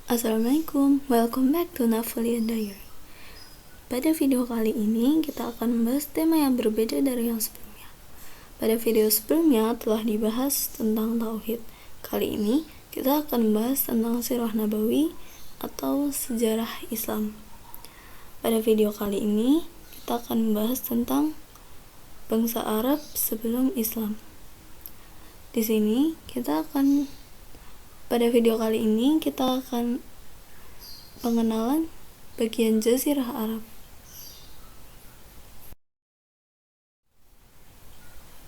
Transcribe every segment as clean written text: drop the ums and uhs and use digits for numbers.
Assalamualaikum, welcome back to Nafulia Diary. Pada video kali ini kita akan membahas tema yang berbeda dari yang sebelumnya. Pada video sebelumnya telah dibahas tentang tauhid. Kali ini kita akan membahas tentang sirah nabawi atau sejarah Islam. Pada video kali ini kita akan membahas tentang bangsa Arab sebelum Islam. Pada video kali ini kita akan pengenalan bagian Jazirah Arab.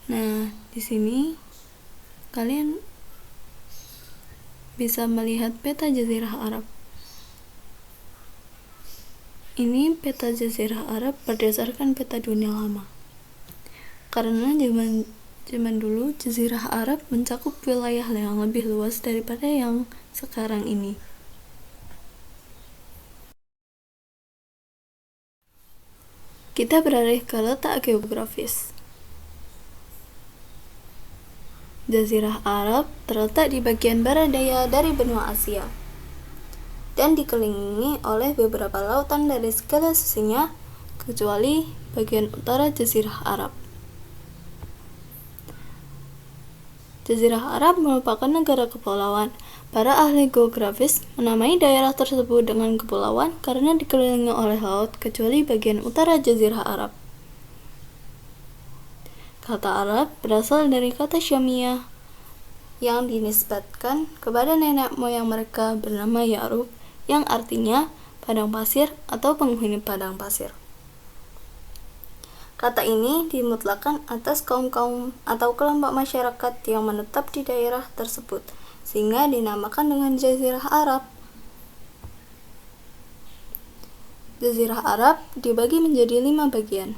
Nah, di sini kalian bisa melihat peta Jazirah Arab. Ini peta Jazirah Arab berdasarkan peta dunia lama. Karena zaman dulu Jazirah Arab mencakup wilayah yang lebih luas daripada yang sekarang ini. Kita beralih ke letak geografis. Jazirah Arab terletak di bagian barat daya dari benua Asia dan dikelilingi oleh beberapa lautan dari segala sisinya kecuali bagian utara Jazirah Arab. Jazirah Arab merupakan negara kepulauan. Para ahli geografis menamai daerah tersebut dengan kepulauan karena dikelilingi oleh laut kecuali bagian utara Jazirah Arab. Kata Arab berasal dari kata Syamiyah yang dinisbatkan kepada nenek moyang mereka bernama Ya'rub yang artinya padang pasir atau penghuni padang pasir. Kata ini dimutlakan atas kaum-kaum atau kelompok masyarakat yang menetap di daerah tersebut, sehingga dinamakan dengan Jazirah Arab. Jazirah Arab dibagi menjadi 5 bagian: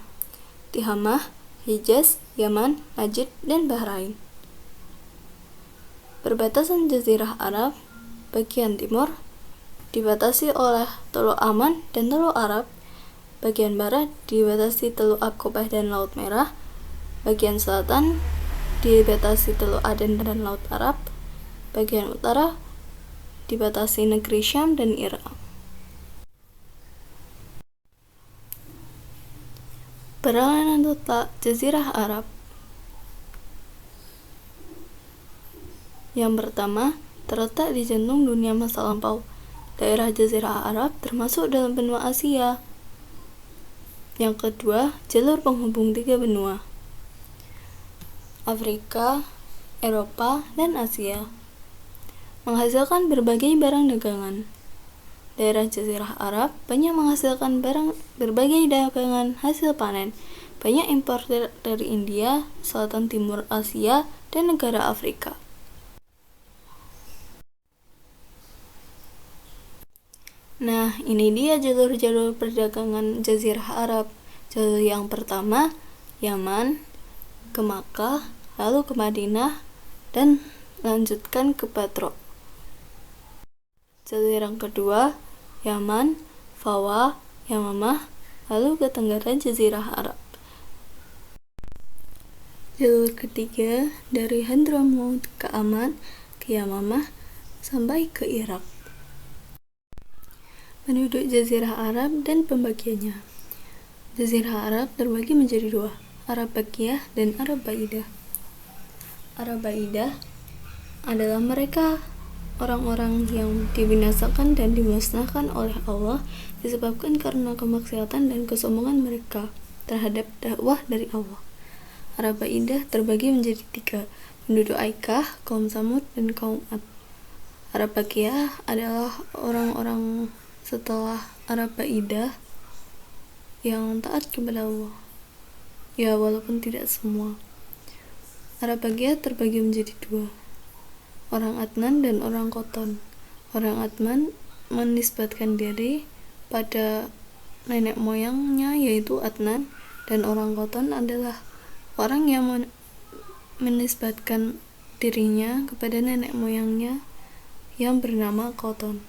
Tihamah, Hijaz, Yaman, Najd, dan Bahrain. Perbatasan Jazirah Arab bagian timur dibatasi oleh Teluk Aman dan Teluk Arab. Bagian barat dibatasi Teluk Aqabah dan Laut Merah. Bagian selatan dibatasi Teluk Aden dan Laut Arab. Bagian utara dibatasi negeri Syam dan Irak. Perjalanan letak Jazirah Arab. Yang pertama, terletak di jantung dunia masa lampau. Daerah Jazirah Arab termasuk dalam benua Asia. Yang kedua, jalur penghubung 3 benua: Afrika, Eropa, dan Asia, menghasilkan berbagai barang dagangan. Daerah Jazirah Arab banyak menghasilkan berbagai dagangan hasil panen. Banyak importer dari India, Selatan Timur Asia, dan negara Afrika. Nah, ini dia jalur-jalur perdagangan Jazirah Arab. Jalur yang pertama, Yaman ke Makkah, lalu ke Madinah, dan lanjutkan ke Patrok. Jalur yang kedua, Yaman, Fawa, Yamamah, lalu ke tenggara Jazirah Arab. Jalur ketiga, dari Hadramaut ke Aman, ke Yamamah, sampai ke Irak. Penduduk Jazirah Arab dan pembagiannya. Jazirah Arab terbagi menjadi 2, Arab Baqiyah dan Arab Baidah. Arab Baidah adalah mereka orang-orang yang dibinasakan dan dimusnahkan oleh Allah disebabkan karena kemaksiatan dan kesombongan mereka terhadap dakwah dari Allah. Arab Baidah terbagi menjadi 3, penduduk Aikah, kaum Samud, dan kaum Ad. Arab Baqiyah adalah orang-orang setelah Arab Baidah yang taat kepada Allah. Ya, walaupun tidak semua. Arab Baqiyah terbagi menjadi 2, orang Adnan dan orang Qoton. Orang Adnan menisbatkan diri pada nenek moyangnya yaitu Adnan, dan orang Qoton adalah orang yang menisbatkan dirinya kepada nenek moyangnya yang bernama Qoton.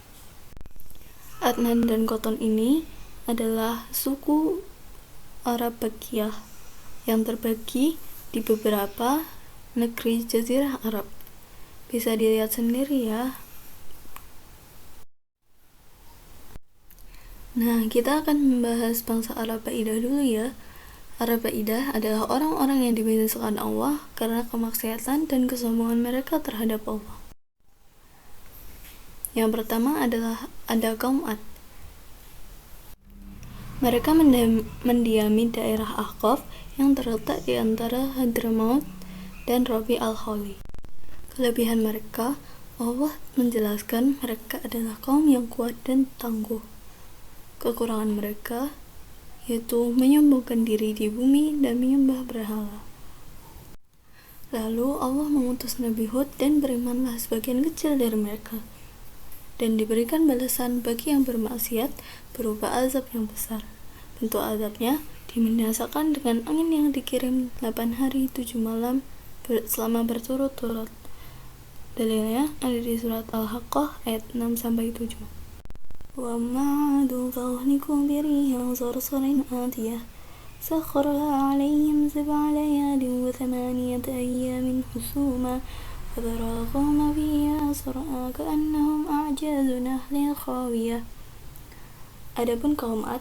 Adnan dan Qoton ini adalah suku Arab Baqiyah yang terbagi di beberapa negeri Jazirah Arab. Bisa dilihat sendiri ya. Nah, kita akan membahas bangsa Arab-Baidah dulu ya. Arab-Baidah adalah orang-orang yang dibinasakan Allah karena kemaksiatan dan kesombongan mereka terhadap Allah. Yang pertama adalah ada kaum Ad. Mereka mendiami daerah Ahqaf yang terletak di antara Hadramaut dan Rabi al-Khali. Kelebihan mereka, Allah menjelaskan mereka adalah kaum yang kuat dan tangguh. Kekurangan mereka yaitu menyombongkan diri di bumi dan menyembah berhala. Lalu Allah mengutus Nabi Hud dan berimanlah sebagian kecil dari mereka, dan diberikan balasan bagi yang bermaksiat berupa azab yang besar. Bentuk azabnya dibinasakan dengan angin yang dikirim 8 hari 7 malam selama berturut-turut. Dalilnya ada di surat Al-Haqqah ayat 6-7. Wa ma'adu fa'uhlikum birihan sarsarin atiyah سخرها عليهم 7 ليال و8 أيام حسوما فترى القوم فيها صرعى كأنهم أعجاز نخل خاوية. Adapun kaum Ad,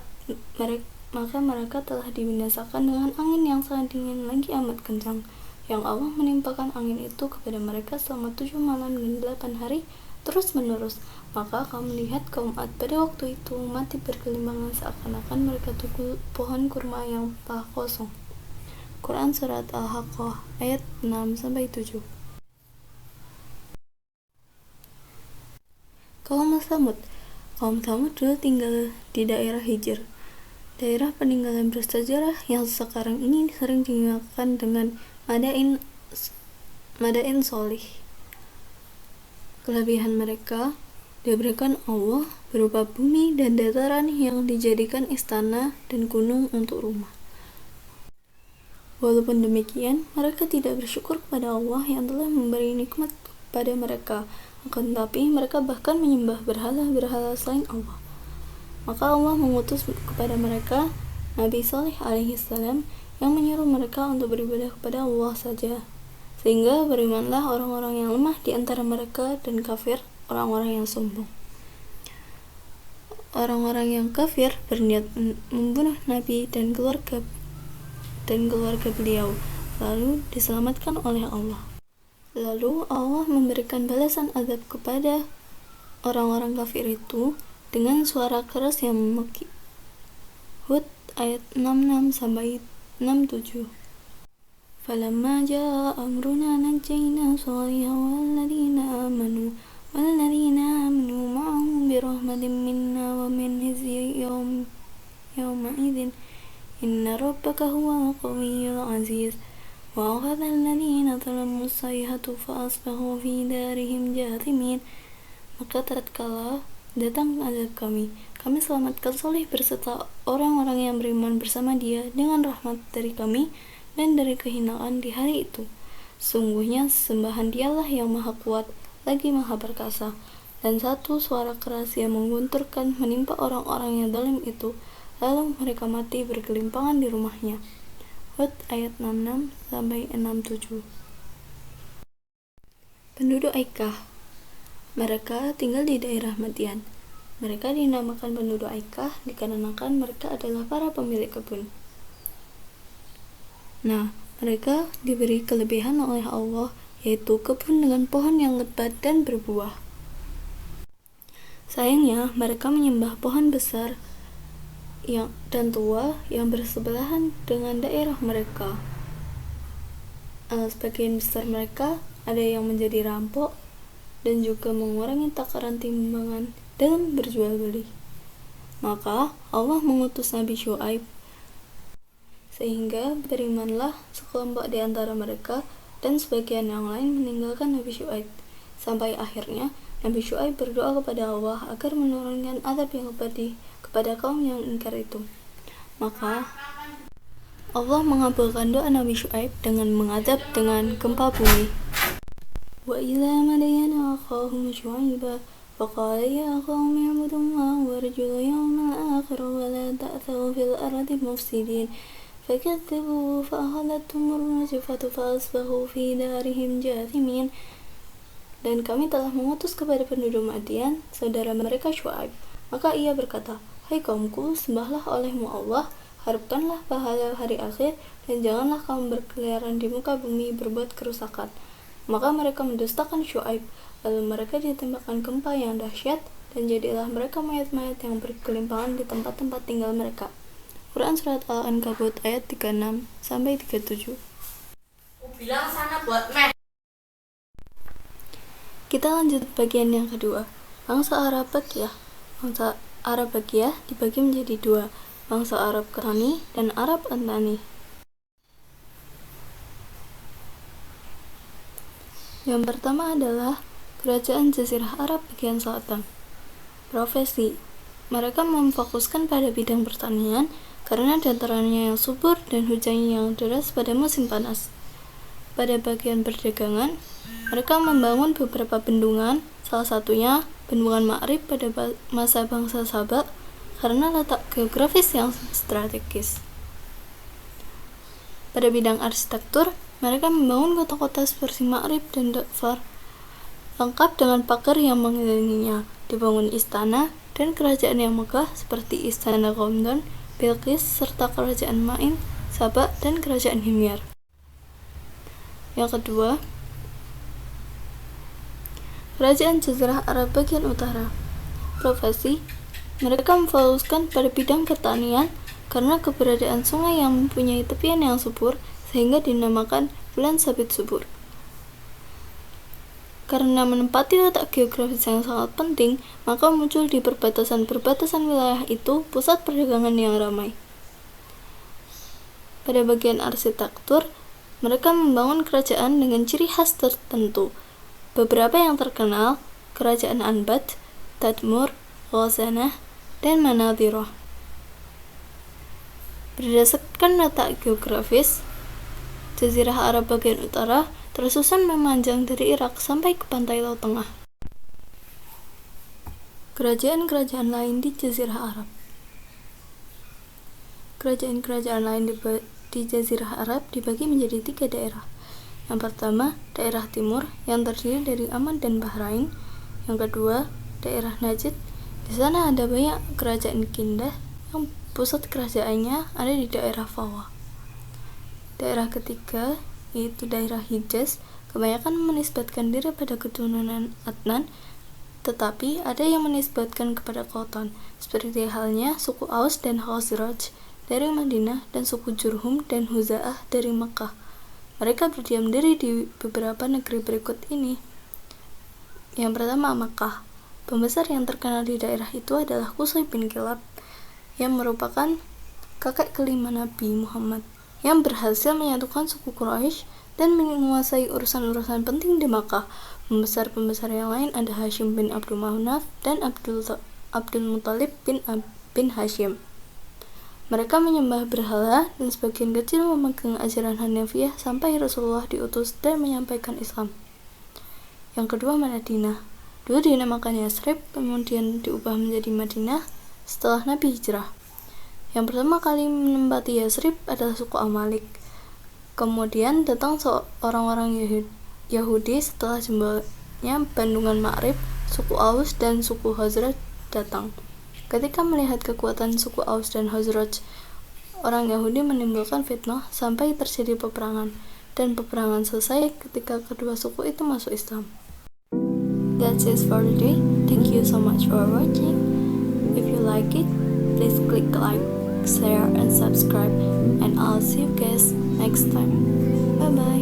maka mereka telah dibinasakan dengan angin yang sangat dingin lagi amat kencang, yang Allah menimpakan angin itu kepada mereka selama 7 malam dan 8 hari terus menerus. Maka kamu melihat kaum Ad pada waktu itu mati bergelimpangan seakan-akan mereka tunggu pohon kurma yang telah kosong. Quran Surat Al-Haqqah ayat 6-7. Kaum Tsamud. Kaum Tsamud dulu tinggal di daerah Hijr, daerah peninggalan bersejarah yang sekarang ini sering dinamakan dengan Madain Solih. Kelebihan mereka diberikan Allah berupa bumi dan dataran yang dijadikan istana dan gunung untuk rumah. Walaupun demikian, mereka tidak bersyukur kepada Allah yang telah memberi nikmat kepada mereka, akan tetapi mereka bahkan menyembah berhala-berhala selain Allah. Maka Allah mengutus kepada mereka Nabi Saleh alaihi salam yang menyuruh mereka untuk beribadah kepada Allah saja, sehingga berimanlah orang-orang yang lemah di antara mereka dan kafir orang-orang yang sombong. Orang-orang yang kafir berniat membunuh Nabi dan keluarga beliau, lalu diselamatkan oleh Allah. Lalu Allah memberikan balasan azab kepada orang-orang kafir itu dengan suara keras yang memaki. Hud ayat 66-67. Falamma jaa amruna najjayna Shalihan walladhina amanu ma'ahu birahmatin minna wa min khizyi yawma idzin inna rabbaka huwal qawiyyul aziz. Wa akhadha alladhina zalamu as-sayhatu fa asbahu fi darihim jathimin. Maka tatkala datang azab kami selamatkan Saleh berserta orang-orang yang beriman bersama dia dengan rahmat dari kami dan dari kehinaan di hari itu. Sungguhnya sembahan dialah yang maha kuat lagi maha perkasa. Dan satu suara keras yang menggunturkan menimpa orang-orang yang zalim itu, lalu mereka mati bergelimpangan di rumahnya. Hud ayat 66-67. Penduduk Aikah. Mereka tinggal di daerah Madian. Mereka dinamakan penduduk Aikah dikarenakan mereka adalah para pemilik kebun. Nah, mereka diberi kelebihan oleh Allah, yaitu kebun dengan pohon yang lebat dan berbuah. Sayangnya, mereka menyembah pohon besar dan tua yang bersebelahan dengan daerah mereka. Sebagian besar mereka ada yang menjadi rampok dan juga mengurangi takaran timbangan dalam berjual beli. Maka Allah mengutus Nabi Syuaib, sehingga berimanlah sekelompok di antara mereka dan sebagian yang lain meninggalkan Nabi Syuaib. Sampai akhirnya Nabi Syuaib berdoa kepada Allah agar menurunkan azab yang pedih kepada kaum yang ingkar itu. Maka Allah mengabulkan doa Nabi Syuaib dengan mengazab dengan gempa bumi. Wa ila madyana akhahum Syuaiba faqala ya qaumi ibudullaha warjul yawmal akhir wa la ta'thaw fil ardi mufsidin fakadzabuhu fa akhadhatuhum ar-rajfatu fa asbahu fi darihim jathimin. Dan kami telah mengutus kepada penduduk Madian saudara mereka Syuaib. Maka ia berkata, Hai kaumku, sembahlah olehmu Allah, harapkanlah pahala hari akhir, dan janganlah kamu berkeliaran di muka bumi berbuat kerusakan. Maka mereka mendustakan Syuaib, lalu mereka ditembakkan gempa yang dahsyat, dan jadilah mereka mayat-mayat yang bergelimpangan di tempat-tempat tinggal mereka. Quran Surat Al-Ankabut ayat 36-37. Bilang sana buat meh. Kita lanjut bagian yang kedua. Bangsa Arab Bakiyah. Bangsa Arab Bakiyah dibagi menjadi dua, bangsa Arab Qatani dan Arab Antani. Yang pertama adalah Kerajaan Jazirah Arab bagian selatan. Profesi, mereka memfokuskan pada bidang pertanian karena datarannya yang subur dan hujannya yang deras pada musim panas. Pada bagian perdagangan, mereka membangun beberapa bendungan, salah satunya Bendungan Ma'rib pada masa bangsa Sabak karena letak geografis yang strategis. Pada bidang arsitektur, mereka membangun kota-kota seperti Ma'rib dan Dhofar, lengkap dengan pagar yang mengelilinginya. Dibangun istana dan kerajaan yang megah seperti Istana Qomdon, Bilqis, serta Kerajaan Ma'in, Sabak, dan Kerajaan Himyar. Yang kedua, Kerajaan Jazirah Arab bagian utara. Profesi, mereka memfokuskan pada bidang pertanian karena keberadaan sungai yang mempunyai tepian yang subur sehingga dinamakan bulan sabit subur. Karena menempati letak geografis yang sangat penting, maka muncul di perbatasan-perbatasan wilayah itu pusat perdagangan yang ramai. Pada bagian arsitektur, mereka membangun kerajaan dengan ciri khas tertentu. Beberapa yang terkenal, Kerajaan Anbat, Tadmur, Ghazanah, dan Manadhirah. Berdasarkan letak geografis, Jazirah Arab bagian utara tersusun memanjang dari Irak sampai ke pantai Laut Tengah. Kerajaan-kerajaan lain di Jazirah Arab. Kerajaan-kerajaan lain di Jazirah Arab dibagi menjadi 3 daerah. Yang pertama, daerah timur yang terdiri dari Aman dan Bahrain. Yang kedua, daerah Najd. Di sana ada banyak kerajaan Kindah yang pusat kerajaannya ada di daerah Fawa. Daerah ketiga, yaitu daerah Hijaz, kebanyakan menisbatkan diri pada keturunan Adnan, tetapi ada yang menisbatkan kepada Qautan, seperti halnya suku Aus dan Khazraj dari Madinah dan suku Jurhum dan Huza'ah dari Makkah. Mereka berdiam diri di beberapa negeri berikut ini. Yang pertama, Makkah. Pembesar yang terkenal di daerah itu adalah Qusay bin Kilab, yang merupakan kakek kelima Nabi Muhammad, yang berhasil menyatukan suku Quraisy dan menguasai urusan-urusan penting di Makkah. Pembesar-pembesar yang lain ada Hashim bin Abdul Manaf dan Abdul Muthalib bin Hashim. Mereka menyembah berhala dan sebagian kecil memegang ajaran Hanafiyah sampai Rasulullah diutus dan menyampaikan Islam. Yang kedua, Madinah. Dulu dinamakan Yasrib, kemudian diubah menjadi Madinah setelah Nabi hijrah. Yang pertama kali menempati Yasrib adalah suku Amalik. Kemudian datang orang-orang Yahudi setelah jembolnya Bendungan Ma'rib, suku Aus dan suku Khazraj datang. Ketika melihat kekuatan suku Aus dan Khazraj, orang Yahudi menimbulkan fitnah sampai terjadi peperangan, dan peperangan selesai ketika kedua suku itu masuk Islam. That's it for today. Thank you so much for watching. If you like it, please click like, share, and subscribe, and I'll see you guys next time. Bye bye.